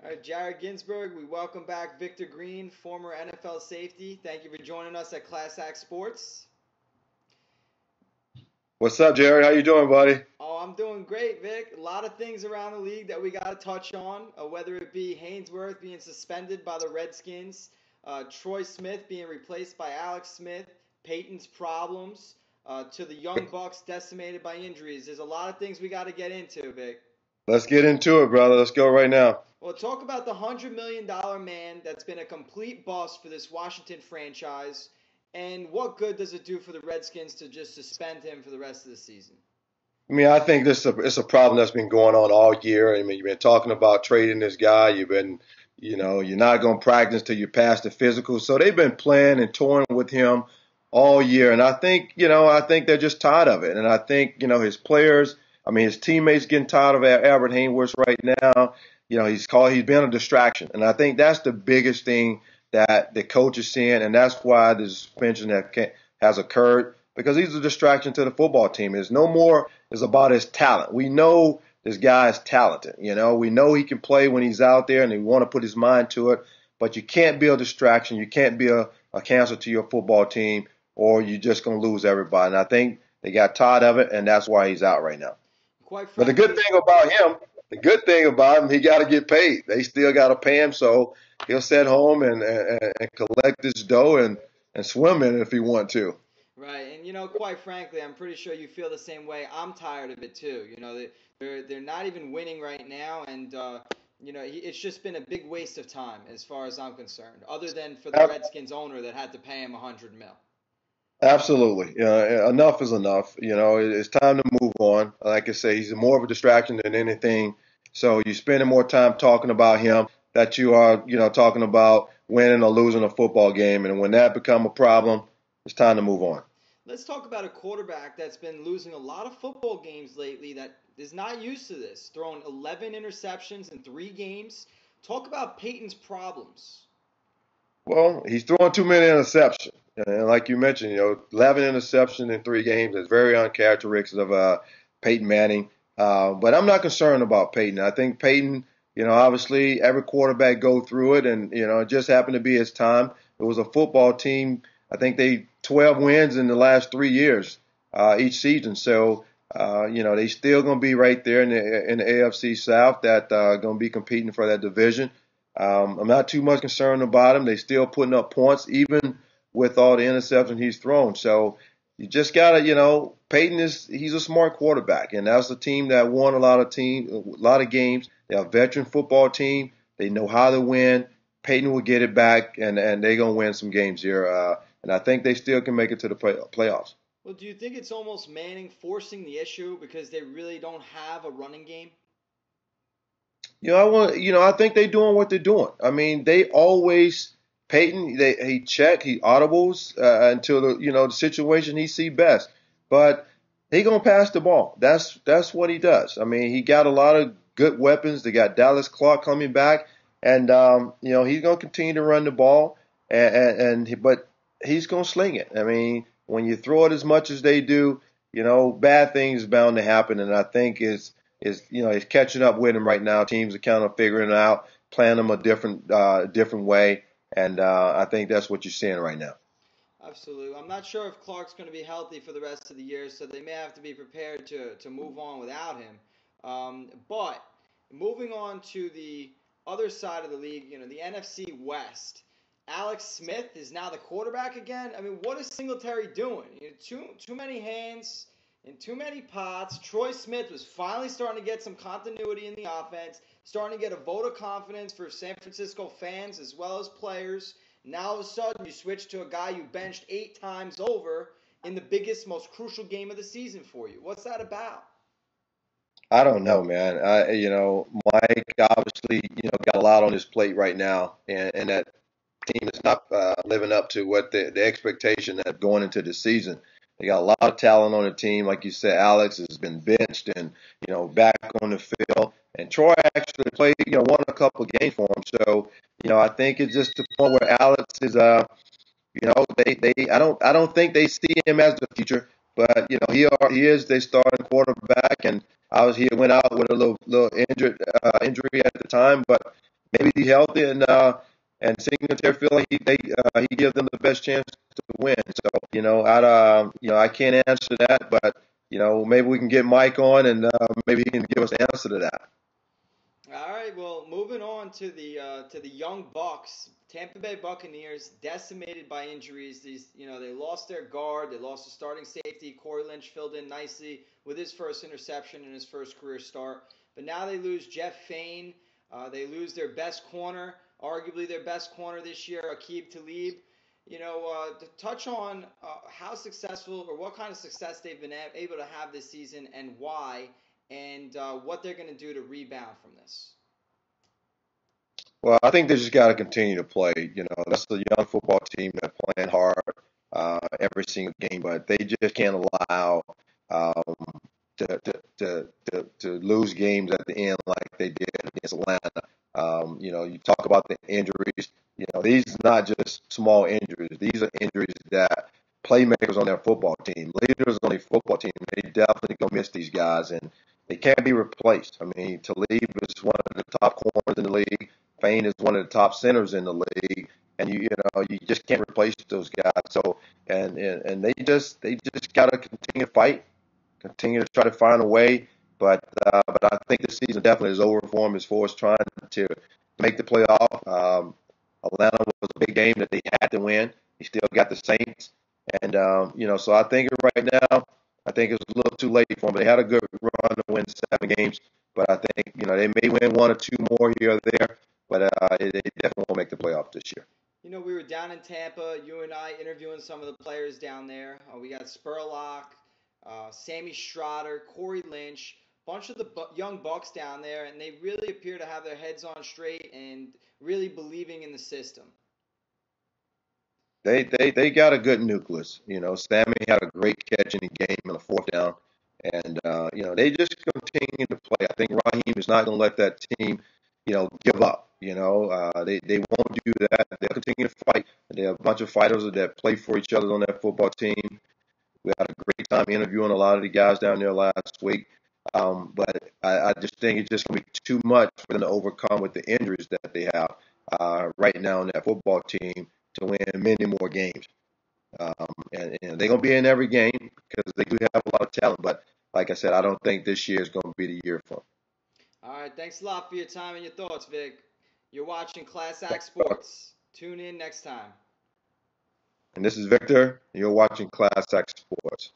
All right, Jared Ginsberg, we welcome back Victor Green, former NFL safety. Thank you for joining us at Class Act Sports. What's up, Jared? How you doing, buddy? Oh, I'm doing great, Vic. A lot of things around the league that we got to touch on, whether it be Haynesworth being suspended by the Redskins, Troy Smith being replaced by Alex Smith, Peyton's problems, to the young Bucs decimated by injuries. There's a lot of things we got to get into, Vic. Let's get into it, brother. Let's go right now. Well, talk about the $100 million man that's been a complete bust for this Washington franchise, and what good does it do for the Redskins to just suspend him for the rest of the season? I mean, I think it's a problem that's been going on all year. I mean, you've been talking about trading this guy. You're not going to practice till you pass the physical. So they've been playing and toying with him all year, and I think they're just tired of it. And I think his players, his teammates getting tired of Albert Hayneworth right now. He's been a distraction, and I think that's the biggest thing that the coach is seeing, and that's why the suspension has occurred, because he's a distraction to the football team. It's no more is about his talent. We know this guy is talented. We know he can play when he's out there, and he want to put his mind to it. But you can't be a distraction. You can't be a cancer to your football team, or you're just going to lose everybody. And I think they got tired of it, and that's why he's out right now. But the good thing about him, he got to get paid. They still got to pay him, so he'll sit home and collect this dough and swim in it if he want to. Right, and quite frankly, I'm pretty sure you feel the same way. I'm tired of it too. They're not even winning right now, and it's just been a big waste of time as far as I'm concerned. Other than for the Redskins owner that had to pay him $100 million. Absolutely, enough is enough. It's time to move on. Like I say, he's more of a distraction than anything. So you're spending more time talking about him that you are, talking about winning or losing a football game, and when that become a problem, it's time to move on. Let's talk about a quarterback that's been losing a lot of football games lately that is not used to this, throwing 11 interceptions in 3 games. Talk about Peyton's problems. Well, he's throwing too many interceptions. And like you mentioned, 11 interceptions in 3 games is very uncharacteristic of Peyton Manning. But I'm not concerned about Peyton. I think Peyton, obviously every quarterback go through it, and, it just happened to be his time. It was a football team. I think they 12 wins in the last 3 years each season. So, they still going to be right there in the AFC South that going to be competing for that division. I'm not too much concerned about him. They still putting up points, even with all the interceptions he's thrown. So you just got to, Peyton he's a smart quarterback, and that's a team that won a lot of games. They're a veteran football team. They know how to win. Peyton will get it back, and they're going to win some games here. And I think they still can make it to the playoffs. Well, do you think it's almost Manning forcing the issue because they really don't have a running game? I think they're doing what they're doing. They always Peyton. He audibles until the situation he see best. But he gonna pass the ball. That's what he does. He got a lot of good weapons. They got Dallas Clark coming back, and he's gonna continue to run the ball. But he's gonna sling it. When you throw it as much as they do, bad things are bound to happen. And I think it's catching up with him right now. Teams are kind of figuring it out, playing him a different way, and I think that's what you're seeing right now. Absolutely. I'm not sure if Clark's going to be healthy for the rest of the year, so they may have to be prepared to move on without him. But moving on to the other side of the league, the NFC West. Alex Smith is now the quarterback again. What is Singletary doing? Too many hands in too many pots. Troy Smith was finally starting to get some continuity in the offense, starting to get a vote of confidence for San Francisco fans as well as players. Now all of a sudden you switch to a guy you benched 8 times over in the biggest, most crucial game of the season for you. What's that about? I don't know, man. Mike obviously, got a lot on his plate right now, and that team is not living up to what the expectation that going into the season. They got a lot of talent on the team. Like you said, Alex has been benched and, back on the field. And Troy actually played, won a couple of games for him. So, I think it's just the point where Alex is, I don't think they see him as the future, but, he is their starting quarterback. And obviously he went out with a little injury at the time, but maybe be healthy and Singletary feel like he gives them the best chance to win. So I can't answer that, but maybe we can get Mike on and maybe he can give us the answer to that. All right, well, moving on to the young Bucs, Tampa Bay Buccaneers, decimated by injuries. They lost their guard, they lost the starting safety. Corey Lynch filled in nicely with his first interception in his first career start. But now they lose Jeff Fain. They lose their best corner, arguably their best corner this year, Aqib Talib. To touch on how successful or what kind of success they've been able to have this season and why, and what they're going to do to rebound from this. Well, I think they just got to continue to play. That's the young football team that's playing hard every single game, but they just can't allow um, to lose games at the end like they did against Atlanta. You talk about the injuries. These are not just small injuries. These are injuries that playmakers on their football team, leaders on their football team, they definitely gonna miss these guys, and they can't be replaced. I mean, Talib is one of the top corners in the league. Fain is one of the top centers in the league, and you just can't replace those guys. So and they just got to continue to fight, continue to try to find a way. But I think this season definitely is over for them as far as trying to make the playoff. Atlanta was a big game that they had to win. He still got the Saints, and so I think right now, I think it's a little too late for them. They had a good run to win 7 games, but I think they may win 1 or 2 more here or there, but they definitely won't make the playoff this year. We were down in Tampa, you and I interviewing some of the players down there. We got Spurlock, Sammy Strotter, Corey Lynch, bunch of the young Bucks down there, and they really appear to have their heads on straight and really believing in the system. They got a good nucleus. Sammy had a great catch in the game in the 4th down, and they just continue to play. I think Raheem is not going to let that team, give up. They won't do that. They'll continue to fight. They have a bunch of fighters that play for each other on that football team. We had a great time interviewing a lot of the guys down there last week. But I just think it's just going to be too much for them to overcome with the injuries that they have right now on that football team to win many more games. And they're going to be in every game because they do have a lot of talent. But like I said, I don't think this year is going to be the year for them. All right, thanks a lot for your time and your thoughts, Vic. You're watching Class Act Sports. Tune in next time. And this is Victor, and you're watching Class Act Sports.